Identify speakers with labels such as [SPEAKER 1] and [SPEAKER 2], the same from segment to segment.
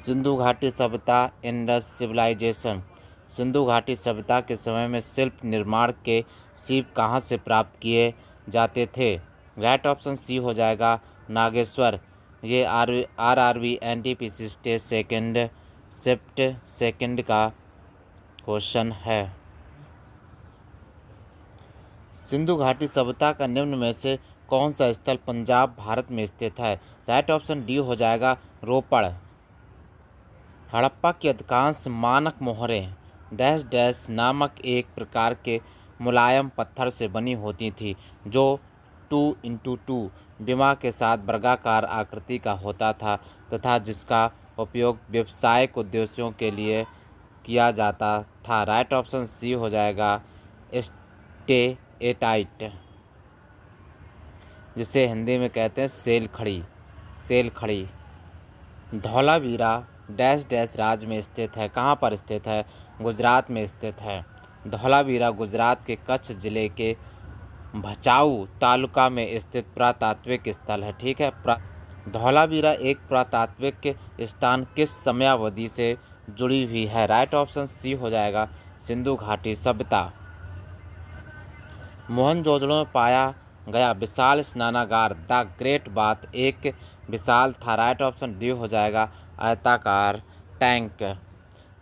[SPEAKER 1] सिंधु घाटी सभ्यता, Indus civilisation. Sindhu घाटी सभ्यता के समय में शिल्प निर्माण के सीप कहाँ से प्राप्त किए जाते थे? राइट ऑप्शन सी हो जाएगा नागेश्वर। ये RRB NTPC stage second shift second का क्वेश्चन है। सिंधु घाटी सभ्यता का निम्न में से कौन सा स्थल पंजाब भारत में स्थित है? राइट ऑप्शन डी हो जाएगा रोपड़। हड़प्पा की अधिकांश मानक मोहरें डैश डैश नामक एक प्रकार के मुलायम पत्थर से बनी होती थी जो 2x2 विमा के साथ वर्गाकार आकृति का होता था तथा जिसका उपयोग व्यावसायिक उद्देश्यों के लिए किया जाता था। राइट ऑप्शन सी हो जाएगा स्टेएटाइट, जिसे हिंदी में कहते हैं सेल खड़ी। सेल खड़ी। धौलावीरा डैश डैश राज्य में स्थित है। कहाँ पर स्थित है? गुजरात में स्थित है। धौलावीरा गुजरात के कच्छ जिले के भचाऊ तालुका में स्थित पुरातात्विक स्थल है। ठीक है। धौलावीरा एक पुरातात्विक स्थान किस समयावधि से जुड़ी हुई है? राइट ऑप्शन सी हो जाएगा सिंधु घाटी सभ्यता। मोहनजोदड़ो में पाया गया विशाल स्नानागार द ग्रेट बाथ एक विशाल था। राइट ऑप्शन डी हो जाएगा आयताकार टैंक।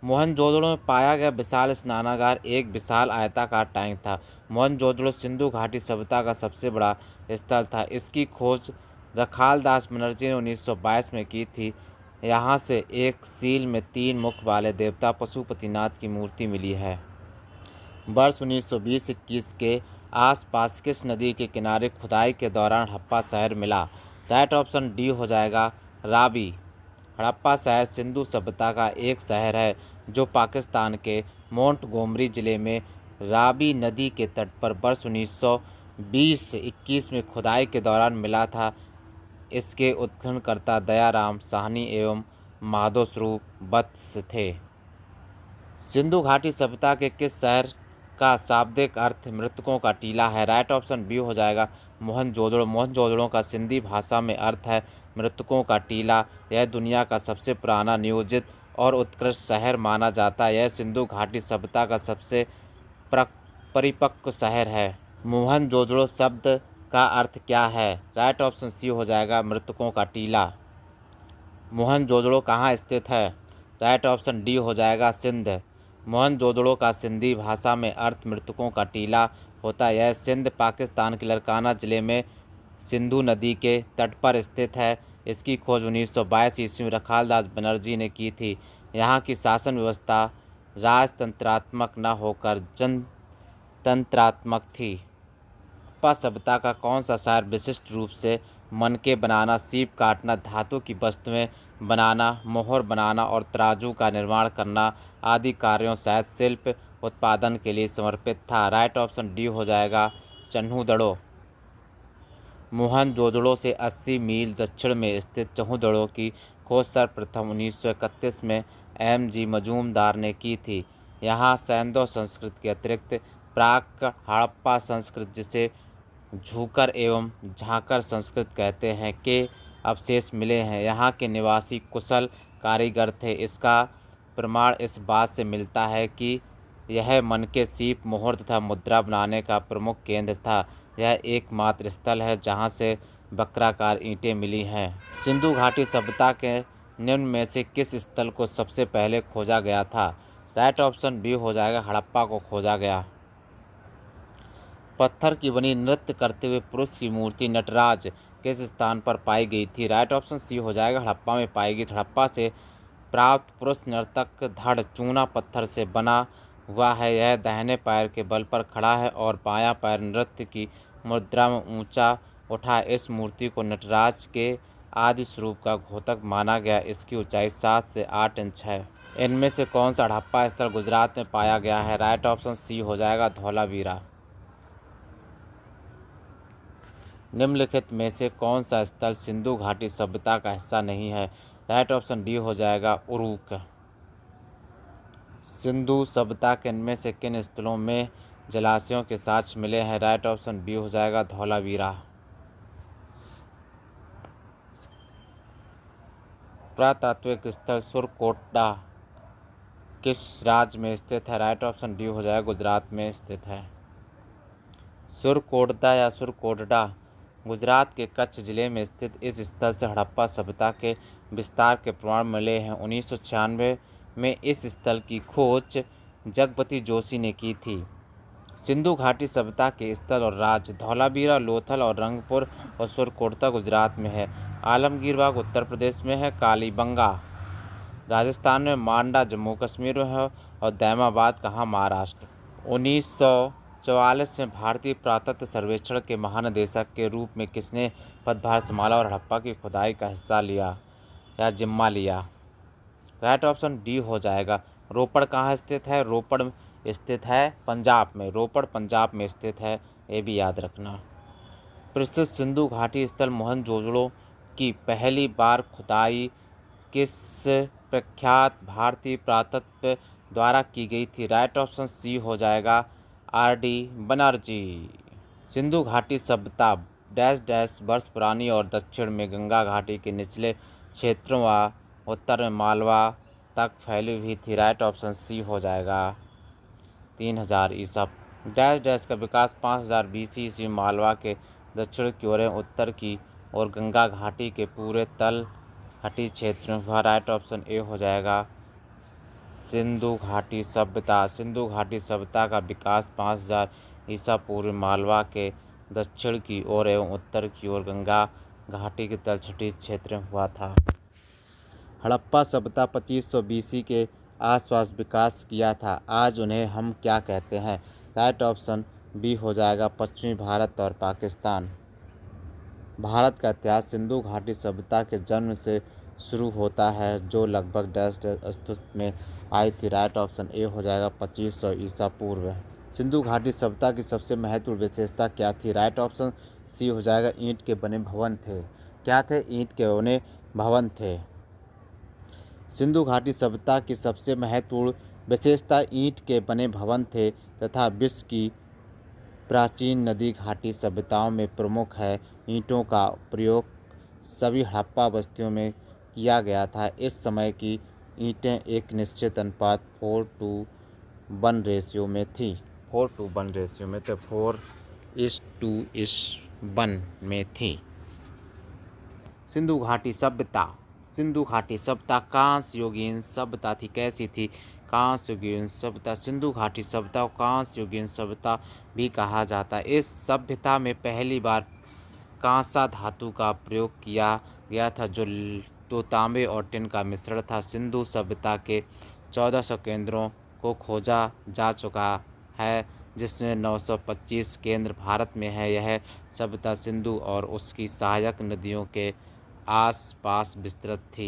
[SPEAKER 1] मोहनजोदड़ो में पाया गया विशाल स्नानागार एक विशाल आयताकार टैंक था। मोहनजोदड़ो सिंधु घाटी सभ्यता का सबसे बड़ा स्थल था। इसकी खोज रखालदास बनर्जी ने 1922 में की थी। यहाँ से एक सील में 3 मुख वाले देवता पशुपतिनाथ की मूर्ति मिली है। वर्ष 1920-21 के आसपास किस नदी के किनारे खुदाई के दौरान हड़प्पा शहर मिला? राइट ऑप्शन डी हो जाएगा रावी। हड़प्पा शहर सिंधु सभ्यता का एक शहर है जो पाकिस्तान के मोंटगोमरी जिले में रावी नदी के तट पर वर्ष 1920-21 में खुदाई के दौरान मिला था। इसके उत्खननकर्ता दयाराम साहनी एवं माधव स्वरूप वत्स थे। सिंधु घाटी सभ्यता के किस शहर का शाब्दिक अर्थ मृतकों का टीला है? राइट ऑप्शन बी हो जाएगा मोहनजोदड़ो। मोहनजोदड़ो का सिंधी भाषा में अर्थ है मृतकों का टीला। यह दुनिया का सबसे पुराना नियोजित और उत्कृष्ट शहर माना जाता है। यह सिंधु घाटी सभ्यता का सबसे परिपक्व शहर है। मोहनजोदड़ो शब्द का अर्थ क्या है? राइट ऑप्शन सी हो जाएगा मृतकों का टीला। मोहनजोदड़ो कहाँ स्थित है? राइट ऑप्शन डी हो जाएगा सिंध। मोहनजोदड़ो का सिंधी भाषा में अर्थ मृतकों का टीला होता है। यह सिंध पाकिस्तान के लड़काना जिले में सिंधु नदी के तट पर स्थित है। इसकी खोज 1922 ईस्वी में रखालदास बनर्जी ने की थी। यहाँ की शासन व्यवस्था राजतंत्रात्मक न होकर जनतंत्रात्मक थी। हड़प्पा सभ्यता का कौन सा शहर विशिष्ट रूप से मनके बनाना, सीप काटना, धातु की वस्तुएं बनाना, मोहर बनाना और तराजू का निर्माण करना आदि कार्यों सहित शिल्प उत्पादन के लिए समर्पित था? राइट ऑप्शन डी हो जाएगा चन्हूदड़ो। मोहनजोदड़ो से 80 मील दक्षिण में स्थित चन्हूदड़ो की खोज सर्वप्रथम 1931 में MG मजूमदार ने की थी। यहाँ सैंदो संस्कृत के अतिरिक्त प्राक हड़प्पा संस्कृत, जिसे झूकर एवं झाकर संस्कृत कहते हैं, के अवशेष मिले हैं। यहाँ के निवासी कुशल कारीगर थे। इसका प्रमाण इस बात से मिलता है कि यह मनके, सीप, मोहर तथा मुद्रा बनाने का प्रमुख केंद्र था। यह एकमात्र स्थल है जहाँ से वक्राकार ईंटें मिली हैं। सिंधु घाटी सभ्यता के निम्न में से किस स्थल को सबसे पहले खोजा गया था? राइट ऑप्शन बी हो जाएगा हड़प्पा को खोजा गया। पत्थर की बनी नृत्य करते हुए पुरुष की मूर्ति नटराज किस स्थान पर पाई गई थी? राइट ऑप्शन सी हो जाएगा हड़प्पा में पाई गई। हड़प्पा से प्राप्त पुरुष नर्तक धड़ चूना पत्थर से बना हुआ है। यह दाहिने पैर के बल पर खड़ा है और बायां पैर नृत्य की मुद्रा में ऊंचा उठा। इस मूर्ति को नटराज के आदि स्वरूप का घोतक माना गया। इसकी ऊंचाई 7 से 8 इंच है। इनमें से कौन सा हड़प्पा स्थल गुजरात में पाया गया है? राइट ऑप्शन सी हो जाएगा धौलावीरा। निम्नलिखित में से कौन सा स्थल सिंधु घाटी सभ्यता का हिस्सा नहीं है? राइट ऑप्शन डी हो जाएगा उरुक। सिंधु सभ्यता के इनमें से किन स्थलों में जलाशयों के साक्ष्य मिले हैं? राइट ऑप्शन बी हो जाएगा धौलावीरा। पुरातात्विक स्थल सुरकोटडा किस राज्य में स्थित है? राइट ऑप्शन डी हो जाएगा, गुजरात में स्थित है। सुरकोटदा या सुरकोटडा गुजरात के कच्छ जिले में स्थित इस स्थल से हड़प्पा सभ्यता के विस्तार के प्रमाण मिले हैं। 1996 में इस स्थल की खोज जगपति जोशी ने की थी। सिंधु घाटी सभ्यता के स्थल और राज्य धौलावीरा, लोथल और रंगपुर और सुरकोटदा गुजरात में है। आलमगीर बाग उत्तर प्रदेश में है। कालीबंगा राजस्थान में, मांडा जम्मू कश्मीर में है और दैमाबाद कहाँ? महाराष्ट्र। 1944 में भारतीय पुरातत्व सर्वेक्षण के महानिदेशक के रूप में किसने पदभार संभाला और हड़प्पा की खुदाई का हिस्सा लिया या जिम्मा लिया? राइट ऑप्शन डी हो जाएगा। रोपड़ कहाँ स्थित है? रोपड़ स्थित है पंजाब में। रोपड़ पंजाब में स्थित है, ये भी याद रखना। प्रसिद्ध सिंधु घाटी स्थल मोहनजोदड़ो की पहली बार खुदाई किस प्रख्यात भारतीय पुरातत्व द्वारा की गई थी? राइट ऑप्शन सी हो जाएगा, आर.डी. बनर्जी। सिंधु घाटी सभ्यता डैश डैश वर्ष पुरानी और दक्षिण में गंगा घाटी के निचले क्षेत्रों व उत्तर में मालवा तक फैली हुई थी। राइट ऑप्शन सी हो जाएगा, 3000 ईसा। डैश डैश का विकास 5000 BC ईस्वी मालवा के दक्षिण की ओर उत्तर की और गंगा घाटी के पूरे तल हटी क्षेत्र में हुआ। राइट ऑप्शन ए हो जाएगा, सिंधु घाटी सभ्यता। सिंधु घाटी सभ्यता का विकास 5000 ईसा पूर्व मालवा के दक्षिण की ओर एवं उत्तर की ओर गंगा घाटी के तलछटी क्षेत्र में हुआ था। हड़प्पा सभ्यता 2500 BC के आसपास विकास किया था। आज उन्हें हम क्या कहते हैं? राइट ऑप्शन बी हो जाएगा, पश्चिमी भारत और पाकिस्तान। भारत का इतिहास सिंधु घाटी सभ्यता के जन्म से शुरू होता है, जो लगभग डैश डैश अस्तित्व में आई थी। राइट ऑप्शन ए हो जाएगा, 2500 ईसा पूर्व। सिंधु घाटी सभ्यता की सबसे महत्वपूर्ण विशेषता क्या थी? राइट ऑप्शन सी हो जाएगा, ईंट के बने भवन थे। क्या थे? ईंट के बने भवन थे। सिंधु घाटी सभ्यता की सबसे महत्वपूर्ण विशेषता ईंट के बने भवन थे तथा विश्व की प्राचीन नदी घाटी सभ्यताओं में प्रमुख है। ईंटों का प्रयोग सभी हड़प्पा बस्तियों में किया गया था। इस समय की ईंटें एक निश्चित अनुपात 4:1 रेशियो में थी। 4:1 रेशियो में, तो 4:1 में थी। सिंधु घाटी सभ्यता। सिंधु घाटी सभ्यता कांस्य युगीन सभ्यता थी। कैसी थी? कांस्य युगीन सभ्यता। सिंधु घाटी सभ्यता को कांस्य युगीन सभ्यता भी कहा जाता है। इस सभ्यता में पहली बार कांसा धातु का प्रयोग किया गया था, जो तांबे और टिन का मिश्रण था। सिंधु सभ्यता के 1400 केंद्रों को खोजा जा चुका है, जिसमें 925 केंद्र भारत में है। यह सभ्यता सिंधु और उसकी सहायक नदियों के आस पास विस्तृत थी।